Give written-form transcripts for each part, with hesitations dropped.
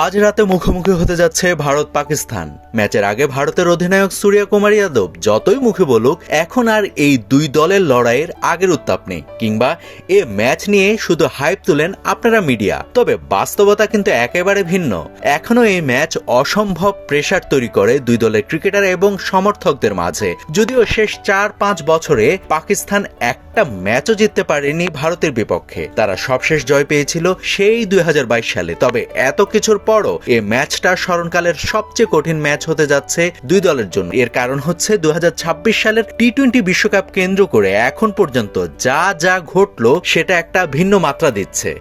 আজ রাতে মুখোমুখি হতে যাচ্ছে ভারত পাকিস্তান। ম্যাচের আগে ভারতের অধিনায়ক সূর্যকুমার যাদব যতই মুখে বলুক, এখন আর এই দুই দলের লড়াইয়ের আগের উত্তাপ নেই, কিংবা এ ম্যাচ নিয়ে শুধু হাইপ তুলেন আপনারা মিডিয়া। তবে বাস্তবতা কিন্তু একেবারে ভিন্ন। এখনো এই ম্যাচ অসম্ভব প্রেসার তৈরি করে দুই দলের ক্রিকেটার এবং সমর্থকদের মাঝে। যদিও শেষ 4-5 বছরে পাকিস্তান একটা ম্যাচও জিততে পারেনি ভারতের বিপক্ষে। তারা সবশেষ জয় পেয়েছিল সেই 2022 সালে। তবে এত কিছুর পরও এই ম্যাচটা স্মরণকালের সবচেয়ে কঠিন ম্যাচ হতে যাচ্ছে দুই দলের জন্য। এর কারণ হচ্ছে 2026 সালের টি-20 বিশ্বকাপ কেন্দ্র করে এখন পর্যন্ত যা যা ঘটলো সেটা একটা ভিন্ন মাত্রা দিচ্ছে।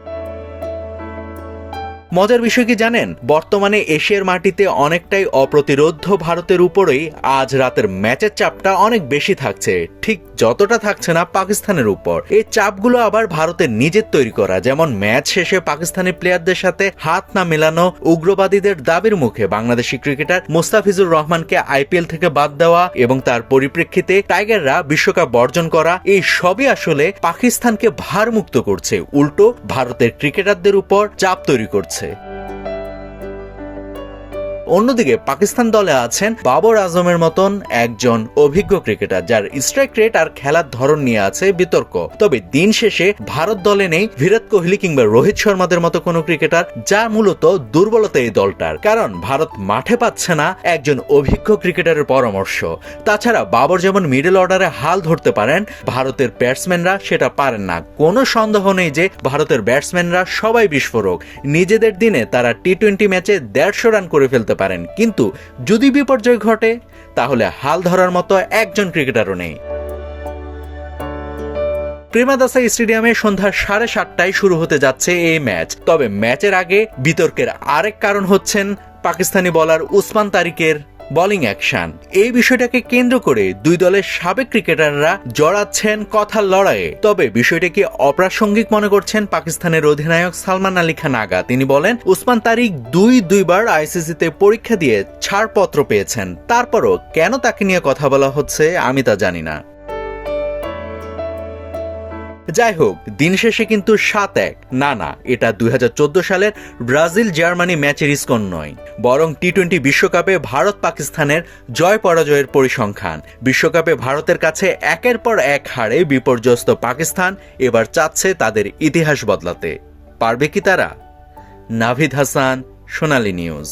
মজার বিষয় কি জানেন, বর্তমানে এশিয়ার মাটিতে অনেকটাই অপ্রতিরোধ্য ভারতের উপরেই আজ রাতের ম্যাচের চাপটা অনেক বেশি থাকছে, ঠিক যতটা থাকছে না পাকিস্তানের উপর। এই চাপগুলো আবার ভারতের নিজের তৈরি করা। যেমন ম্যাচ শেষে পাকিস্তানি প্লেয়ারদের সাথে হাত না মেলানো, উগ্রবাদীদের দাবির মুখে বাংলাদেশি ক্রিকেটার মোস্তাফিজুর রহমানকে আইপিএল থেকে বাদ দেওয়া এবং তার পরিপ্রেক্ষিতে টাইগাররা বিশ্বকাপ বর্জন করা, এই সবই আসলে পাকিস্তানকে ভারমুক্ত করছে, উল্টো ভারতের ক্রিকেটারদের উপর চাপ তৈরি করছে। অন্যদিকে পাকিস্তান দলে আছেন বাবর আজমের মতন একজন অভিজ্ঞ ক্রিকেটার, যার স্ট্রাইক রেট আর খেলার ধরন নিয়ে আছে বিতর্ক। তবে দিন শেষে ভারত দলে নেই বিরাট কোহলি কিংবা রোহিত শর্মাদের মতো কোনো ক্রিকেটার, যা মূলত দুর্বলতা এই দলটার। কারণ ভারত মাঠে পাচ্ছে না একজন অভিজ্ঞ ক্রিকেটারের পরামর্শ। তাছাড়া বাবর যেমন মিডল অর্ডারে হাল ধরতে পারেন, ভারতের ব্যাটসম্যানরা সেটা পারেন না। কোনো সন্দেহ নেই যে ভারতের ব্যাটসম্যানরা সবাই বিস্ফোরক। নিজেদের দিনে তারা টি-20 ম্যাচে 150 রান করে ফেলতে পারেন, কিন্তু যদি বিপর্যয় ঘটে তাহলে হাল ধরার মতো একজন ক্রিকেটারও নেই। প্রেমাদাসা স্টেডিয়ামে সন্ধ্যা 7:30টায় শুরু হতে যাচ্ছে এই ম্যাচ। তবে ম্যাচের আগে বিতর্কের আরেক কারণ হচ্ছেন পাকিস্তানি বোলার উসমান তারিকের বোলিং অ্যাকশন। এই বিষয়টাকে কেন্দ্র করে দুই দলের সাবেক ক্রিকেটাররা জড়াচ্ছেন কথার লড়াইয়ে। তবে বিষয়টাকে অপ্রাসঙ্গিক মনে করছেন পাকিস্তানের অধিনায়ক সালমান আলী খান আগা। তিনি বলেন, উসমান তারিক দুইবার আইসিসিতে পরীক্ষা দিয়ে ছাড়পত্র পেয়েছেন, তারপরও কেন তাকে নিয়ে কথা বলা হচ্ছে আমি তা জানি না। যাই হোক, দিন শেষে কিন্তু 7-1 না, এটা 2014 সালের ব্রাজিল জার্মানি ম্যাচের স্কোর নয়, বরং টি-20 বিশ্বকাপে ভারত পাকিস্তানের জয় পরাজয়ের পরিসংখ্যান। বিশ্বকাপে ভারতের কাছে একের পর এক হারে বিপর্যস্ত পাকিস্তান এবার চাচ্ছে তাদের ইতিহাস বদলাতে। পারবে কি তারা? নাভিদ হাসান, সোনালী নিউজ।